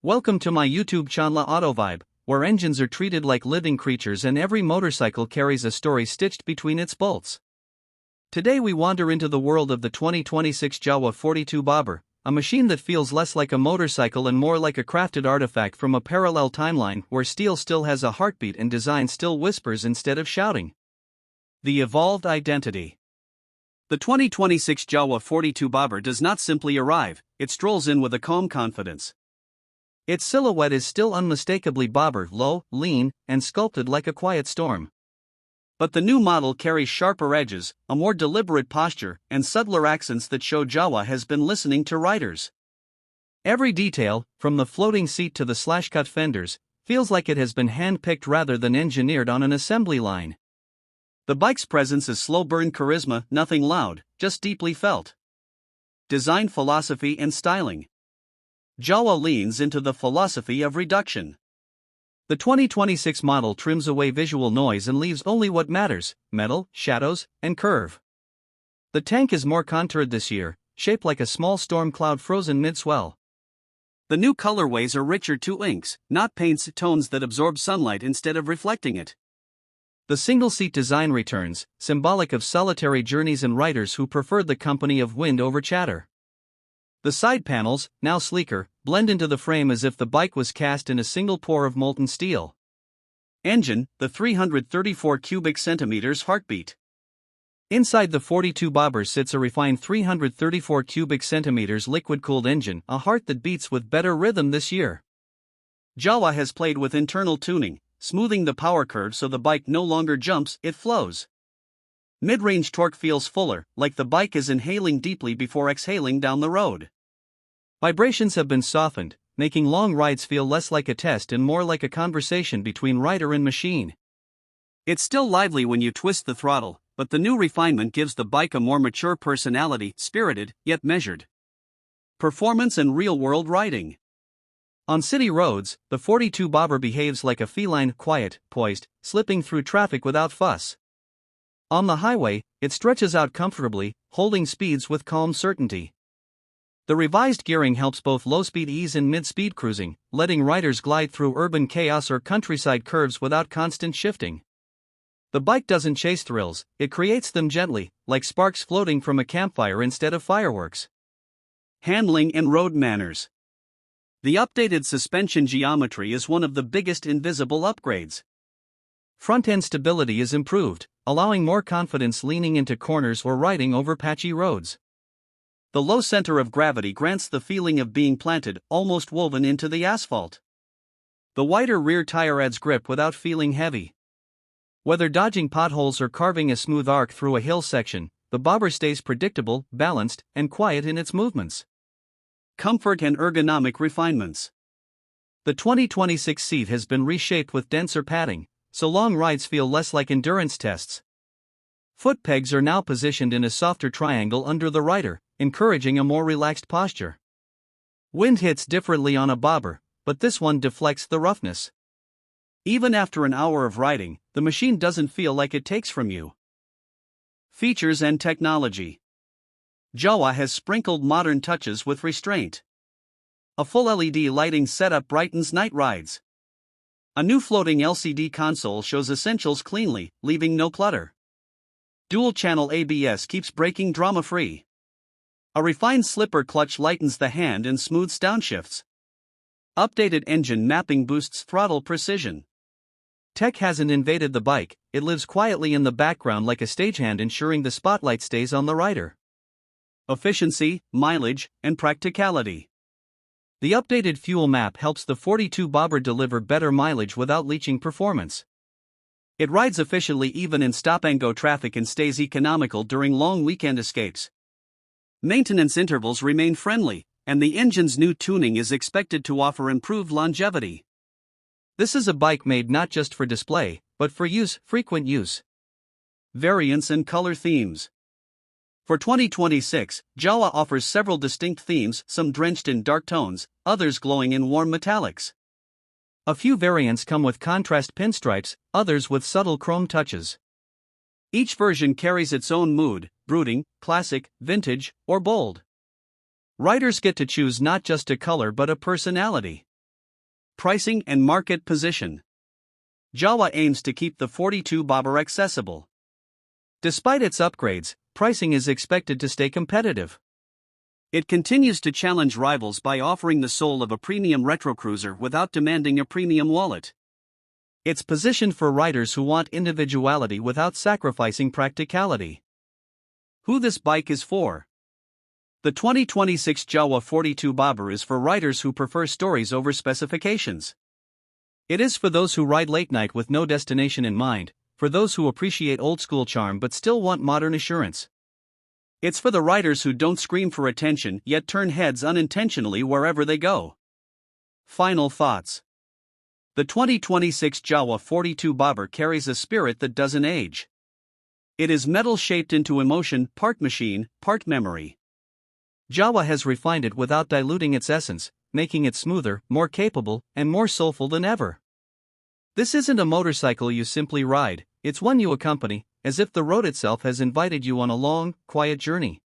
Welcome to my YouTube channel Auto Vibe, where engines are treated like living creatures and every motorcycle carries a story stitched between its bolts. Today we wander into the world of the 2026 Jawa 42 Bobber, a machine that feels less like a motorcycle and more like a crafted artifact from a parallel timeline where steel still has a heartbeat and design still whispers instead of shouting. The evolved identity. The 2026 Jawa 42 Bobber does not simply arrive, it strolls in with a calm confidence. Its silhouette is still unmistakably bobber, low, lean, and sculpted like a quiet storm. But the new model carries sharper edges, a more deliberate posture, and subtler accents that show Jawa has been listening to riders. Every detail, from the floating seat to the slash-cut fenders, feels like it has been hand-picked rather than engineered on an assembly line. The bike's presence is slow-burn charisma, nothing loud, just deeply felt. Design philosophy and styling. Jawa leans into the philosophy of reduction. The 2026 model trims away visual noise and leaves only what matters: metal, shadows, and curve. The tank is more contoured this year, shaped like a small storm cloud frozen mid-swell. The new colorways are richer to inks, not paints, tones that absorb sunlight instead of reflecting it. The single-seat design returns, symbolic of solitary journeys and riders who preferred the company of wind over chatter. The side panels, now sleeker, blend into the frame as if the bike was cast in a single pour of molten steel. Engine, the 334 cubic centimeters heartbeat. Inside the 42 Bobber sits a refined 334 cubic centimeters liquid-cooled engine, a heart that beats with better rhythm this year. Jawa has played with internal tuning, smoothing the power curve so the bike no longer jumps, it flows. Mid-range torque feels fuller, like the bike is inhaling deeply before exhaling down the road. Vibrations have been softened, making long rides feel less like a test and more like a conversation between rider and machine. It's still lively when you twist the throttle, but the new refinement gives the bike a more mature personality, spirited, yet measured. Performance and real-world riding. On city roads, the 42 Bobber behaves like a feline, quiet, poised, slipping through traffic without fuss. On the highway, it stretches out comfortably, holding speeds with calm certainty. The revised gearing helps both low-speed ease and mid-speed cruising, letting riders glide through urban chaos or countryside curves without constant shifting. The bike doesn't chase thrills, it creates them gently, like sparks floating from a campfire instead of fireworks. Handling and road manners. The updated suspension geometry is one of the biggest invisible upgrades. Front-end stability is improved, allowing more confidence leaning into corners or riding over patchy roads. The low center of gravity grants the feeling of being planted, almost woven into the asphalt. The wider rear tire adds grip without feeling heavy. Whether dodging potholes or carving a smooth arc through a hill section, the Bobber stays predictable, balanced, and quiet in its movements. Comfort and ergonomic refinements. The 2026 seat has been reshaped with denser padding, so long rides feel less like endurance tests. Foot pegs are now positioned in a softer triangle under the rider, encouraging a more relaxed posture. Wind hits differently on a Bobber, but this one deflects the roughness. Even after an hour of riding, the machine doesn't feel like it takes from you. Features and technology. Jawa has sprinkled modern touches with restraint. A full LED lighting setup brightens night rides. A new floating LCD console shows essentials cleanly, leaving no clutter. Dual-channel ABS keeps braking drama-free. A refined slipper clutch lightens the hand and smooths downshifts. Updated engine mapping boosts throttle precision. Tech hasn't invaded the bike, it lives quietly in the background like a stagehand ensuring the spotlight stays on the rider. Efficiency, mileage, and practicality. The updated fuel map helps the 42 Bobber deliver better mileage without leaching performance. It rides efficiently even in stop-and-go traffic and stays economical during long weekend escapes. Maintenance intervals remain friendly, and the engine's new tuning is expected to offer improved longevity. This is a bike made not just for display, but for use, frequent use. Variants and color themes. For 2026, Jawa offers several distinct themes, some drenched in dark tones, others glowing in warm metallics. A few variants come with contrast pinstripes, others with subtle chrome touches. Each version carries its own mood: brooding, classic, vintage, or bold. Riders get to choose not just a color but a personality. Pricing and market position. Jawa aims to keep the 42 Bobber accessible. Despite its upgrades, pricing is expected to stay competitive. It continues to challenge rivals by offering the soul of a premium retro cruiser without demanding a premium wallet. It's positioned for riders who want individuality without sacrificing practicality. Who this bike is for? The 2026 Jawa 42 Bobber is for riders who prefer stories over specifications. It is for those who ride late night with no destination in mind, for those who appreciate old-school charm but still want modern assurance. It's for the riders who don't scream for attention yet turn heads unintentionally wherever they go. Final thoughts. The 2026 Jawa 42 Bobber carries a spirit that doesn't age. It is metal shaped into emotion, part machine, part memory. Jawa has refined it without diluting its essence, making it smoother, more capable, and more soulful than ever. This isn't a motorcycle you simply ride, it's one you accompany, as if the road itself has invited you on a long, quiet journey.